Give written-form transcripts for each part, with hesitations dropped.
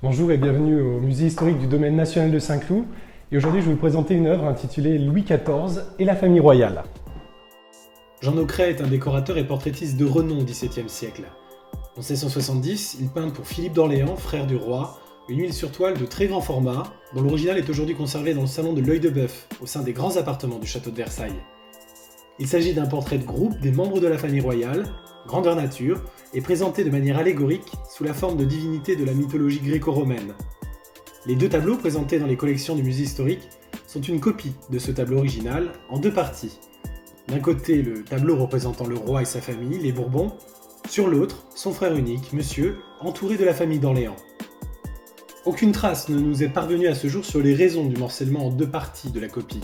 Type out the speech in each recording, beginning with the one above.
Bonjour et bienvenue au musée historique du domaine national de Saint-Cloud. Et aujourd'hui, je vais vous présenter une œuvre intitulée Louis XIV et la famille royale. Jean Naucret est un décorateur et portraitiste de renom au XVIIe siècle. En 1670, il peint pour Philippe d'Orléans, frère du roi, une huile sur toile de très grand format, dont l'original est aujourd'hui conservé dans le salon de l'Œil de Bœuf, au sein des grands appartements du château de Versailles. Il s'agit d'un portrait de groupe des membres de la famille royale, grandeur nature, et présenté de manière allégorique sous la forme de divinités de la mythologie gréco-romaine. Les deux tableaux présentés dans les collections du musée historique sont une copie de ce tableau original en deux parties. D'un côté, le tableau représentant le roi et sa famille, les Bourbons, sur l'autre, son frère unique, Monsieur, entouré de la famille d'Orléans. Aucune trace ne nous est parvenue à ce jour sur les raisons du morcellement en deux parties de la copie,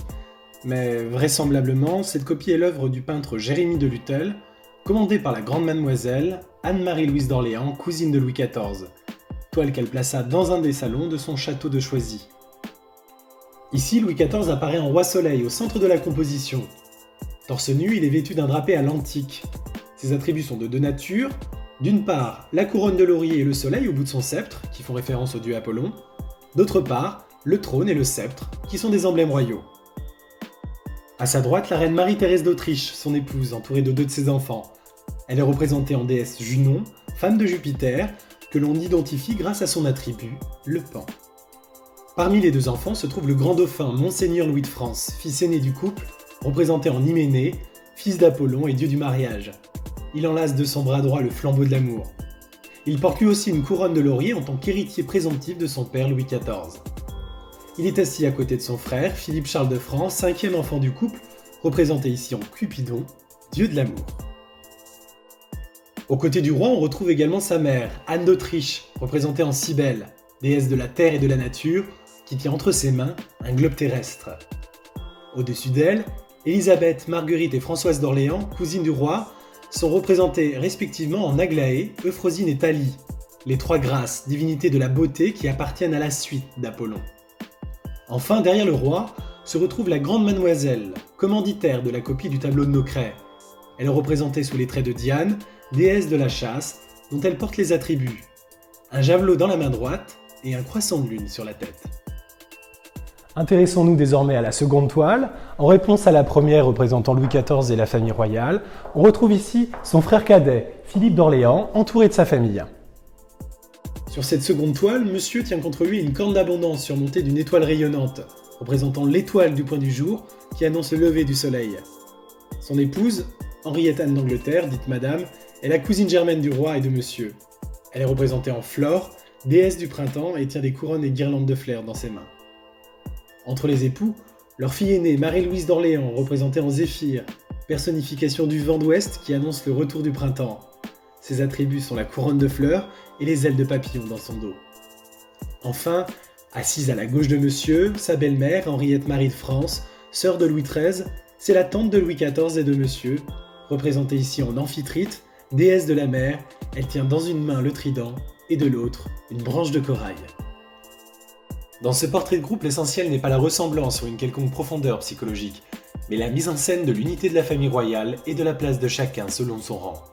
mais vraisemblablement, cette copie est l'œuvre du peintre Jérémie de Luthel, commandée par la grande mademoiselle Anne-Marie-Louise d'Orléans, cousine de Louis XIV, toile qu'elle plaça dans un des salons de son château de Choisy. Ici, Louis XIV apparaît en roi soleil au centre de la composition. Torse nu, il est vêtu d'un drapé à l'antique. Ses attributs sont de deux natures. D'une part, la couronne de laurier et le soleil au bout de son sceptre, qui font référence au dieu Apollon. D'autre part, le trône et le sceptre, qui sont des emblèmes royaux. À sa droite, la reine Marie-Thérèse d'Autriche, son épouse, entourée de deux de ses enfants. Elle est représentée en déesse Junon, femme de Jupiter, que l'on identifie grâce à son attribut, le paon. Parmi les deux enfants se trouve le grand dauphin Monseigneur Louis de France, fils aîné du couple, représenté en Hyménée, fils d'Apollon et dieu du mariage. Il enlace de son bras droit le flambeau de l'amour. Il porte lui aussi une couronne de laurier en tant qu'héritier présomptif de son père Louis XIV. Il est assis à côté de son frère, Philippe Charles de France, cinquième enfant du couple, représenté ici en Cupidon, dieu de l'amour. Aux côtés du roi, on retrouve également sa mère, Anne d'Autriche, représentée en Cybèle, déesse de la terre et de la nature, qui tient entre ses mains un globe terrestre. Au-dessus d'elle, Élisabeth, Marguerite et Françoise d'Orléans, cousines du roi, sont représentées respectivement en Aglaé, Euphrosine et Thalie, les trois grâces, divinités de la beauté qui appartiennent à la suite d'Apollon. Enfin, derrière le roi, se retrouve la grande mademoiselle, commanditaire de la copie du tableau de Naucret. Elle est représentée sous les traits de Diane, déesse de la chasse, dont elle porte les attributs. Un javelot dans la main droite et un croissant de lune sur la tête. Intéressons-nous désormais à la seconde toile. En réponse à la première représentant Louis XIV et la famille royale, on retrouve ici son frère cadet, Philippe d'Orléans, entouré de sa famille. Sur cette seconde toile, Monsieur tient contre lui une corne d'abondance surmontée d'une étoile rayonnante, représentant l'étoile du point du jour qui annonce le lever du soleil. Son épouse, Henriette Anne d'Angleterre, dite Madame, est la cousine germaine du roi et de Monsieur. Elle est représentée en Flore, déesse du printemps, et tient des couronnes et guirlandes de fleurs dans ses mains. Entre les époux, leur fille aînée, Marie-Louise d'Orléans, représentée en Zéphyr, personnification du vent d'ouest qui annonce le retour du printemps. Ses attributs sont la couronne de fleurs et les ailes de papillon dans son dos. Enfin, assise à la gauche de Monsieur, sa belle-mère, Henriette Marie de France, sœur de Louis XIII, c'est la tante de Louis XIV et de Monsieur, représentée ici en Amphitrite, déesse de la mer. Elle tient dans une main le trident et de l'autre une branche de corail. Dans ce portrait de groupe, l'essentiel n'est pas la ressemblance ou une quelconque profondeur psychologique, mais la mise en scène de l'unité de la famille royale et de la place de chacun selon son rang.